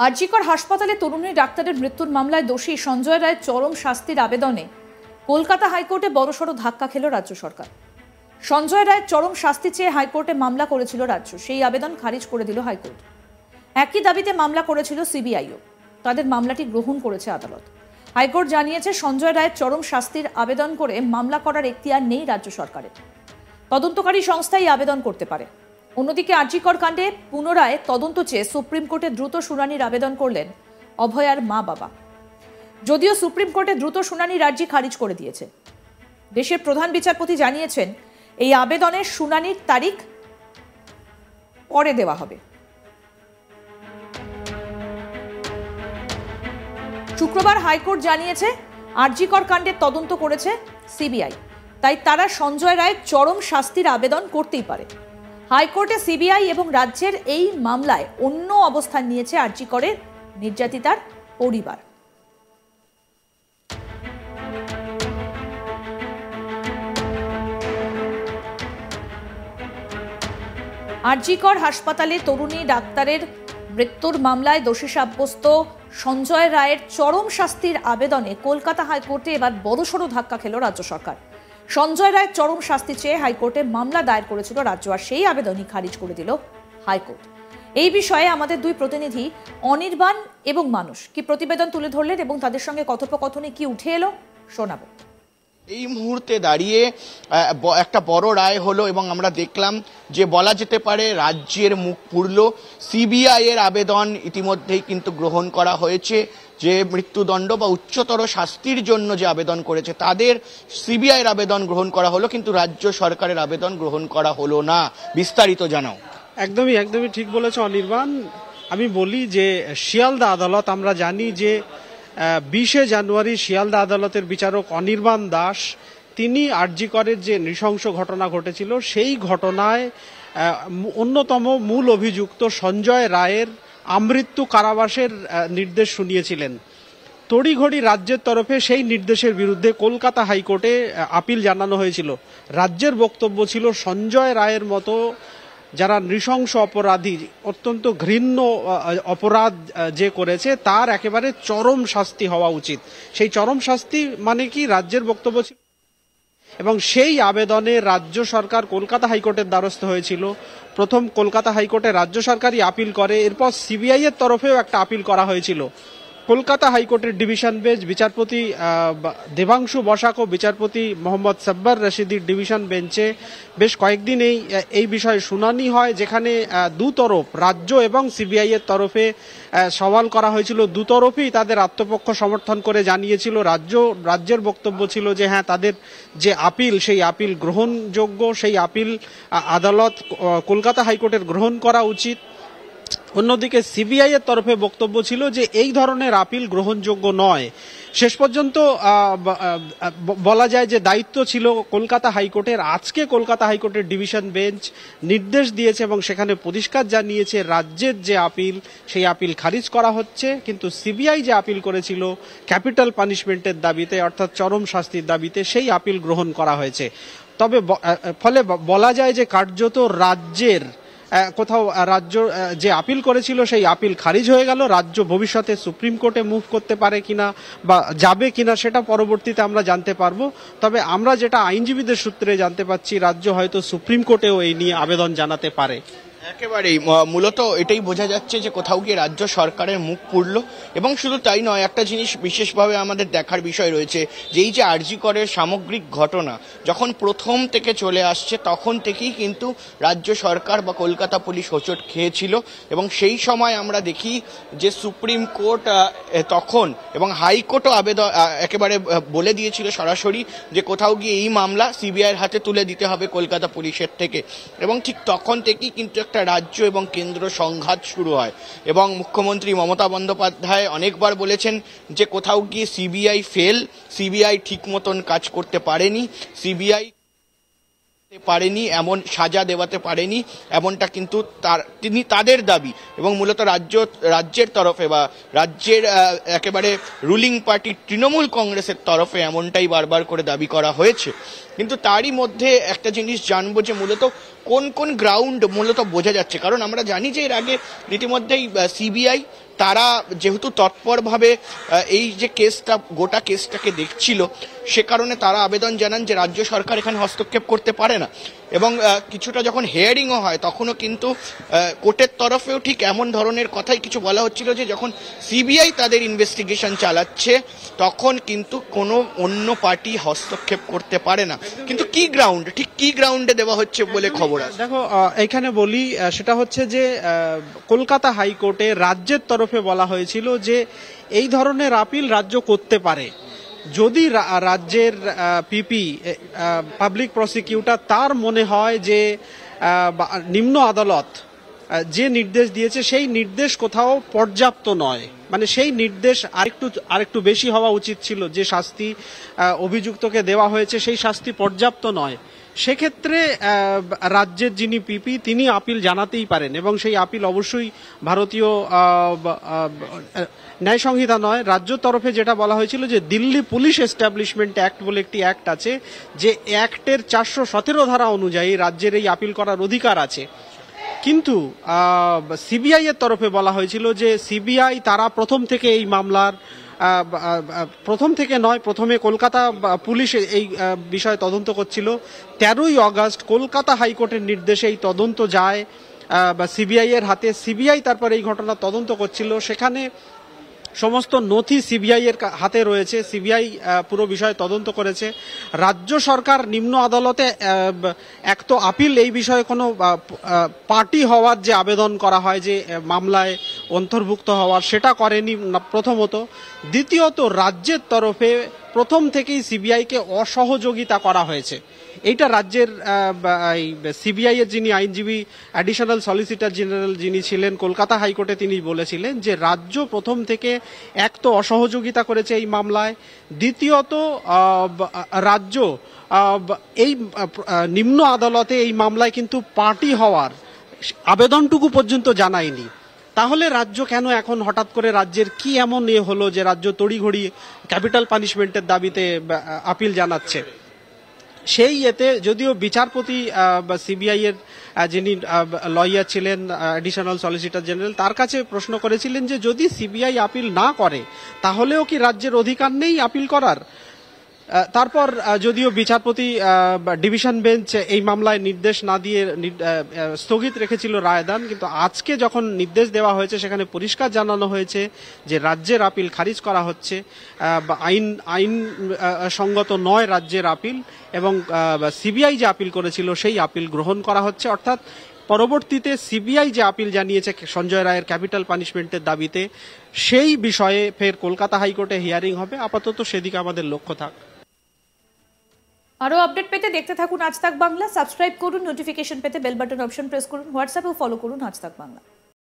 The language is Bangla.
আরজিকর হাসপাতালে তরুণী ডাক্তারের মৃত্যুর মামলায় দোষী সঞ্জয় রায়ের চরম শাস্তির আবেদনে কলকাতা হাইকোর্টে বড়সড় ধাক্কা খেল রাজ্য সরকার। সঞ্জয় রায়ের চরম শাস্তি চেয়ে হাইকোর্টে মামলা করেছিল রাজ্য, সেই আবেদন খারিজ করে দিল হাইকোর্ট। একই দাবিতে মামলা করেছিল সিবিআইও, তাদের মামলাটি গ্রহণ করেছে আদালত। হাইকোর্ট জানিয়েছে সঞ্জয় রায়ের চরম শাস্তির আবেদন করে মামলা করার এখতিয়ার নেই রাজ্য সরকারের, তদন্তকারী সংস্থাই আবেদন করতে পারে। অন্যদিকে আরজিকর কাণ্ডে পুনরায় তদন্ত চেয়ে সুপ্রিম কোর্টে দ্রুত শুনানির আবেদন করলেন অভয়ার মা বাবা। যদিও সুপ্রিম কোর্টে দ্রুত শুনানির আর্জি খারিজ করে দিয়েছে। দেশের প্রধান বিচারপতি জানিয়েছেন এই আবেদনের শুনানির তারিখ পরে দেওয়া হবে। শুক্রবার হাইকোর্ট জানিয়েছে আরজিকর কাণ্ডের তদন্ত করেছে সিবিআই, তাই তারা সঞ্জয় রায়ের চরম শাস্তির আবেদন করতেই পারে। হাইকোর্টে সিবিআই এবং রাজ্যের এই মামলায় অন্য অবস্থান নিয়েছে আরজিকরের নির্যাতিতার পরিবার। আরজিকর হাসপাতালে তরুণী ডাক্তারের মৃত্যুর মামলায় দোষী সাব্যস্ত সঞ্জয় রায়ের চরম শাস্তির আবেদনে কলকাতা হাইকোর্টে এবার বড়সড় ধাক্কা খেল রাজ্য সরকার। সঞ্জয় রায়ের চরম শাস্তি চেয়ে হাইকোর্টে মামলা দায়ের করেছিল রাজ্য, আর সেই আবেদনই খারিজ করে দিল হাইকোর্ট। এই বিষয়ে আমাদের দুই প্রতিনিধি অনির্বাণ এবং মানুষ কি প্রতিবেদন তুলে ধরলেন এবং তাদের সঙ্গে কথোপকথনে কি উঠে এলো শোনাবো। এই মুহূর্তে দাঁড়িয়ে একটা বড় রায় হলো এবং আমরা দেখলাম যে বলা যেতে পারে রাজ্যের মুখ পুরল। সিবিআই এর আবেদন ইতিমধ্যেই কিন্তু গ্রহণ করা হয়েছে, যে মৃত্যুদণ্ড বা উচ্চতর শাস্তির জন্য যে আবেদন করেছে তাদের সিবিআই এর আবেদন গ্রহণ করা হলো, কিন্তু রাজ্য সরকারের আবেদন গ্রহণ করা হলো না। বিস্তারিত জানাও। একদমই ঠিক বলেছে অনির্বাণ। আমি বলি যে শিয়ালদা আদালত, আমরা জানি যে 20 জানুয়ারি শিয়ালদা আদালতের বিচারক অনির্বাণ দাস তিনি আরজিকরের যে নৃশংস ঘটনা ঘটেছিল সেই ঘটনায় অন্যতম মূল অভিযুক্ত সঞ্জয় রায়ের আমৃত্যু কারাবাসের নির্দেশ শুনিয়েছিলেন। তড়িঘড়ি রাজ্যের তরফে সেই নির্দেশের বিরুদ্ধে কলকাতা হাইকোর্টে আপিল জানানো হয়েছিল। রাজ্যের বক্তব্য ছিল সঞ্জয় রায়ের মতো যারা নৃশংস অপরাধী, অত্যন্ত ঘৃণ্য অপরাধ যে করেছে তার একেবারে চরম শাস্তি হওয়া উচিত। সেই চরম শাস্তি মানে কি রাজ্যের বক্তব্য ছিল, এবং সেই আবেদনে রাজ্য সরকার কলকাতা হাইকোর্টের দ্বারস্থ হয়েছিল। প্রথম কলকাতা হাইকোর্টে রাজ্য সরকারই আপিল করে, এরপর সিবিআই এর তরফেও একটা আপিল করা হয়েছিল। কলকাতা হাইকোর্টের ডিভিশন বেঞ্চ বিচারপতি দেবাংশু বসাক ও বিচারপতি মোহাম্মদ সাব্বার রশিদির ডিভিশন বেঞ্চে বেশ কয়েকদিন এই বিষয়ে শুনানি হয়, যেখানে দুতরফ রাজ্য এবং সিবিআই এর তরফে সওয়াল করা হয়েছিল। দুতরফই তাদের আত্মপক্ষ সমর্থন করে জানিয়েছিল। রাজ্যের বক্তব্য ছিল যে হ্যাঁ, তাদের যে আপিল সেই আপিল গ্রহণযোগ্য, সেই আপিল আদালত কলকাতা হাইকোর্টের গ্রহণ করা উচিত। অন্যদিকে সিবিআই এর তরফে বক্তব্য ছিল যে এই ধরনের আপিল গ্রহণযোগ্য নয়। শেষ পর্যন্ত বলা যায় যে দায়িত্ব ছিল কলকাতা হাইকোর্টের। আজকে কলকাতা হাইকোর্টের ডিভিশন বেঞ্চ নির্দেশ দিয়েছে এবং সেখানে পরিষ্কার জানিয়েছে রাজ্যের যে আপিল সেই আপিল খারিজ করা হচ্ছে, কিন্তু সিবিআই যে আপিল করেছিল ক্যাপিটাল পানিশমেন্টের দাবিতে অর্থাৎ চরম শাস্তির দাবিতে সেই আপিল গ্রহণ করা হয়েছে। তবে ফলে বলা যায় যে কার্যত রাজ্যের কোথাও রাজ্য যে আপিল করেছিল সেই আপিল খারিজ হয়ে গেল। রাজ্য ভবিষ্যতে সুপ্রিম কোর্টে মুভ করতে পারে কিনা বা যাবে কিনা সেটা পরবর্তীতে আমরা জানতে পারবো। তবে আমরা যেটা আইনজীবীদের সূত্রে জানতে পাচ্ছি, রাজ্য হয়তো সুপ্রিম কোর্টেও এই নিয়ে আবেদন জানাতে পারে। একেবারেই মূলত এটাই বোঝা যাচ্ছে যে কোথাও গিয়ে রাজ্য সরকারের মুখ পুরল। এবং শুধু তাই নয়, একটা জিনিস বিশেষভাবে আমাদের দেখার বিষয় রয়েছে যে এই যে আরজিকরের সামগ্রিক ঘটনা যখন প্রথম থেকে চলে আসছে তখন থেকেই কিন্তু রাজ্য সরকার বা কলকাতা পুলিশ হোঁচট খেয়েছিল, এবং সেই সময় আমরা দেখি যে সুপ্রিম কোর্ট তখন এবং হাইকোর্টও আবেদন একেবারে বলে দিয়েছিল সরাসরি যে কোথাও গিয়ে এই মামলা সিবিআইয়ের হাতে তুলে দিতে হবে কলকাতা পুলিশের থেকে। এবং ঠিক তখন থেকেই কিন্তু একটা রাজ্য এবং কেন্দ্র সংঘাত শুরু হয়, এবং মুখ্যমন্ত্রী মমতা বন্দ্যোপাধ্যায় অনেকবার বলেছেন যে কোথাও গিয়ে সিবিআই ফেল, সিবিআই ঠিক মতন কাজ করতে পারেনি, সিবিআই পারেনি, এমন সাজা দেওয়াতে পারেনি, এমনটা কিন্তু তিনি তাদের দাবি। এবং মূলত রাজ্যের তরফে বা রাজ্যের একেবারে রুলিং পার্টি তৃণমূল কংগ্রেসের তরফে এমনটাই বারবার করে দাবি করা হয়েছে। কিন্তু তারই মধ্যে একটা জিনিস জানবো যে মূলত কোন কোন গ্রাউন্ড মূলত বোঝা যাচ্ছে, কারণ আমরা জানি যে এর আগে রীতিমধ্যেই সিবিআই তারা যেহেতু তৎপরভাবে এই যে কেসটা গোটা কেসটাকে দেখছিল, সে কারণে তারা আবেদন জানান যে রাজ্য সরকার এখানে হস্তক্ষেপ করতে পারে না। এবং কিছুটা যখন হিয়ারিংও হয় তখনও কিন্তু কোর্টের তরফেও ঠিক এমন ধরনের কথাই কিছু বলা হচ্ছিল যে যখন সিবিআই তাদের ইনভেস্টিগেশন চালাচ্ছে তখন কিন্তু কোনো অন্য পার্টি হস্তক্ষেপ করতে পারে না। কিন্তু কি গ্রাউন্ড, ঠিক কি গ্রাউন্ডে দেওয়া হচ্ছে বলে খবর আছে? দেখো, এইখানে বলি, সেটা হচ্ছে যে কলকাতা হাইকোর্টে রাজ্যের তরফে বলা হয়েছিল যে এই ধরনের আপিল রাজ্য করতে পারে যদি রাজ্যের পিপি পাবলিক প্রসিকিউটর তার মনে হয় যে নিম্ন আদালত যে নির্দেশ দিয়েছে সেই নির্দেশ কোথাও পর্যাপ্ত নয়, মানে সেই নির্দেশ আরেকটু বেশি হওয়া উচিত ছিল, যে শাস্তি অভিযুক্তকে দেওয়া হয়েছে সেই শাস্তি পর্যাপ্ত নয়, সেক্ষেত্রে রাজ্যের যিনি পিপি তিনি আপিল জানাতেই পারেন। এবং সেই আপিল অবশ্যই ভারতীয় ন্যায় সংহিতা নয়, রাজ্য তরফে যেটা বলা হয়েছিল যে দিল্লি পুলিশ এস্টাবলিশমেন্ট অ্যাক্ট বলে একটি অ্যাক্ট আছে, যে অ্যাক্টের 417 ধারা অনুযায়ী রাজ্যের এই আপিল করার অধিকার আছে। কিন্তু সিবিআই এর তরফে বলা হয়েছিল যে সিবিআই তারা প্রথম থেকে এই মামলার প্রথম থেকে নয়, প্রথমে কলকাতা পুলিশ এই বিষয়ে তদন্ত করছিল। 13ই অগস্ট কলকাতা হাইকোর্টের নির্দেশে এই তদন্ত যায় বা সিবিআই এর হাতে, সিবিআই তারপর এই ঘটনা তদন্ত করছিল, সেখানে সমস্ত নথি সিবিআই এর হাতে রয়েছে, সিবিআই পুরো বিষয়ে তদন্ত করেছে। রাজ্য সরকার নিম্ন আদালতে এক তো আপিল এই বিষয়ে কোনো পার্টি হওয়ার যে আবেদন করা হয় যে মামলায় অন্তর্ভুক্ত হওয়ার, সেটা করেনি প্রথমত। দ্বিতীয়ত রাজ্যের তরফে প্রথম থেকেই সিবিআইকে অসহযোগিতা করা হয়েছে। এইটা রাজ্যের সিবিআই এর যিনি আইনজীবী অ্যাডিশনাল সলিসিটর জেনারেল যিনি ছিলেন কলকাতা হাইকোর্টে, তিনি বলেছিলেন যে রাজ্য প্রথম থেকে এক তো অসহযোগিতা করেছে এই মামলায়, দ্বিতীয়ত রাজ্য এই নিম্ন আদালতে এই মামলায় কিন্তু পার্টি হওয়ার আবেদনটুকু পর্যন্ত জানায়নি। তাহলে রাজ্য কেন এখন হঠাৎ করে রাজ্যের কি এমন হলো যে রাজ্য তড়িঘড়ি ক্যাপিটাল পানিশমেন্টের দাবিতে আপিল জানাচ্ছে? সেই এতে যদিও বিচারপতি বা সিবিআই এর যিনি লয়ার ছিলেন অ্যাডিশনাল সলিসিটর জেনারেল, তার কাছে প্রশ্ন করেছিলেন যে যদি সিবিআই আপিল না করে তাহলেও কি রাজ্যের অধিকার নেই আপিল করার? তারপর যদিও বিচারপতি ডিভিশন বেঞ্চ এই মামলায় নির্দেশ না দিয়ে স্থগিত রেখেছিল রায়দান, কিন্তু আজকে যখন নির্দেশ দেওয়া হয়েছে সেখানে পরিষ্কার জানানো হয়েছে যে রাজ্যের আপিল খারিজ করা হচ্ছে, আইন সঙ্গত নয় রাজ্যের আপিল, এবং সিবিআই যে আপিল করেছিল সেই আপিল গ্রহণ করা হচ্ছে। অর্থাৎ পরবর্তীতে সিবিআই যে আপিল জানিয়েছে সঞ্জয় রায়ের ক্যাপিটাল পানিশমেন্টের দাবিতে, সেই বিষয়ে ফের কলকাতা হাইকোর্টে হিয়ারিং হবে। আপাতত সেদিকে আমাদের লক্ষ্য থাক। আরো আপডেট পেতে দেখতে থাকুন আজ তাক বাংলা, সাবস্ক্রাইব করুন, নোটিফিকেশন পেতে বেল বাটন অপশন প্রেস করুন, হোয়াটসঅ্যাপেও ফলো করুন আজ তাক বাংলা।